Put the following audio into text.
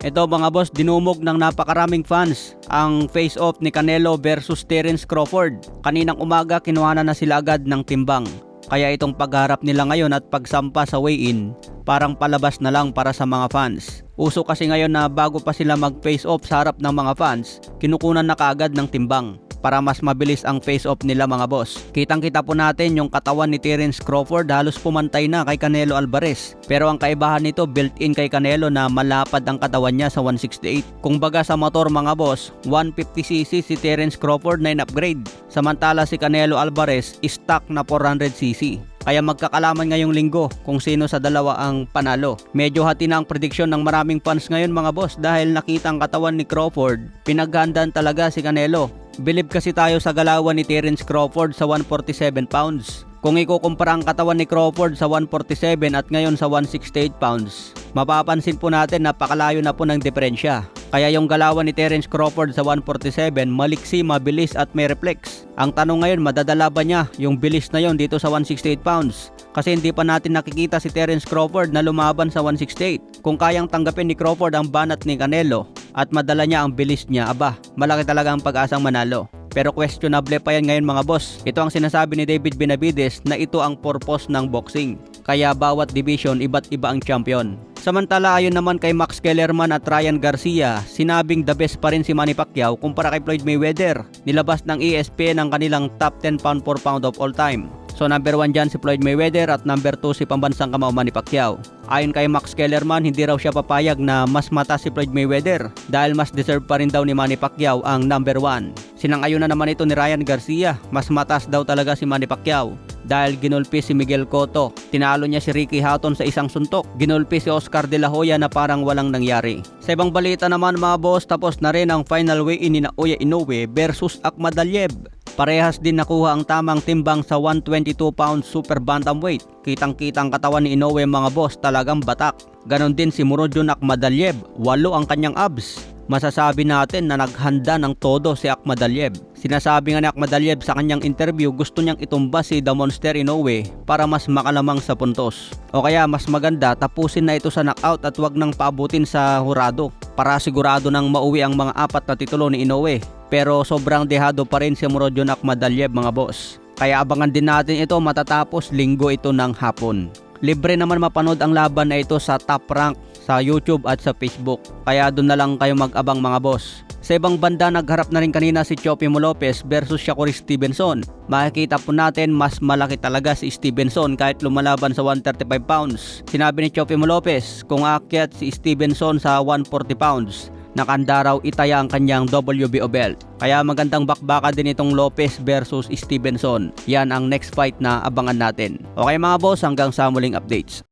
Ito mga boss, dinumog ng napakaraming fans ang face-off ni Canelo versus Terence Crawford. Kaninang umaga kinuhanan na sila agad ng timbang. Kaya itong pagharap nila ngayon at pagsampa sa weigh-in, parang palabas na lang para sa mga fans. Uso kasi ngayon na bago pa sila mag-face-off sa harap ng mga fans, kinukunan na kaagad ng timbang para mas mabilis ang face-off nila mga boss. Kitang-kita po natin yung katawan ni Terence Crawford halos pumantay na kay Canelo Alvarez. Pero ang kaibahan nito built-in kay Canelo na malapad ang katawan niya sa 168. Kung baga sa motor mga boss, 150cc si Terence Crawford na in-upgrade. Samantala si Canelo Alvarez stock na 400cc. Kaya magkakalaman ngayong linggo kung sino sa dalawa ang panalo. Medyo hati na ang prediksyon ng maraming fans ngayon mga boss dahil nakita ang katawan ni Crawford. Pinaghandaan talaga si Canelo. Bilib kasi tayo sa galawan ni Terence Crawford sa 147 pounds. Kung ikukumpara ang katawan ni Crawford sa 147 at ngayon sa 168 pounds, mapapansin po natin napakalayo na po ng diferensya. Kaya yung galawan ni Terence Crawford sa 147 maliksi, mabilis at may reflex. Ang tanong ngayon, madadala ba niya yung bilis na yon dito sa 168 pounds? Kasi hindi pa natin nakikita si Terence Crawford na lumaban sa 168. Kung kayang tanggapin ni Crawford ang banat ni Canelo at madala niya ang bilis niya, aba, malaki talaga ang pag-asang manalo. Pero questionable pa yan ngayon mga boss. Ito ang sinasabi ni David Benavides na ito ang purpose ng boxing. Kaya bawat division iba't iba ang champion. Samantala ayon naman kay Max Kellerman at Ryan Garcia, sinabing the best pa rin si Manny Pacquiao kumpara kay Floyd Mayweather. Nilabas ng ESPN ang kanilang top 10 pound for pound of all time. So number 1 dyan si Floyd Mayweather at number 2 si pambansang kamao Manny Pacquiao. Ayon kay Max Kellerman, hindi raw siya papayag na mas mataas si Floyd Mayweather dahil mas deserve pa rin daw ni Manny Pacquiao ang number 1. Sinang-ayunan naman ito ni Ryan Garcia, mas mataas daw talaga si Manny Pacquiao dahil ginulpi si Miguel Cotto. Tinalo niya si Ricky Hatton sa isang suntok. Ginulpi si Oscar De La Hoya na parang walang nangyari. Sa ibang balita naman mga boss, tapos na rin ang final weigh-in ni Naoya Inoue versus Akhmad Aliyev. Parehas din nakuha ang tamang timbang sa 122 pounds super bantamweight. Kitang-kitang katawan ni Inoue mga boss, talagang batak. Ganon din si Murodjon Akhmadaliev, 8 ang kanyang abs. Masasabi natin na naghanda ng todo si Akhmadaliev. Sinasabi nga ni Akhmadaliev sa kanyang interview gusto niyang itumba si The Monster Inoue para mas makalamang sa puntos. O kaya mas maganda tapusin na ito sa knockout at wag nang paabutin sa hurado para sigurado nang mauwi ang mga 4 na titulo ni Inoue. Pero sobrang dehado pa rin si Murodjon Akhmadaliev mga boss. Kaya abangan din natin ito matatapos linggo ito ng hapon. Libre naman mapanood ang laban na ito sa Top Rank sa YouTube at sa Facebook. Kaya doon na lang kayo mag-abang mga boss. Sa ibang banda, nagharap na rin kanina si Teofimo Lopez versus Shakur Stevenson. Makikita po natin mas malaki talaga si Stevenson kahit lumalaban sa 135 pounds. Sinabi ni Teofimo Lopez kung aakyat si Stevenson sa 140 pounds, nakanda raw itaya ang kanyang WBO belt. Kaya magandang bakbaka din itong Lopez versus Stevenson. Yan ang next fight na abangan natin. Okay mga boss, hanggang sa muling updates.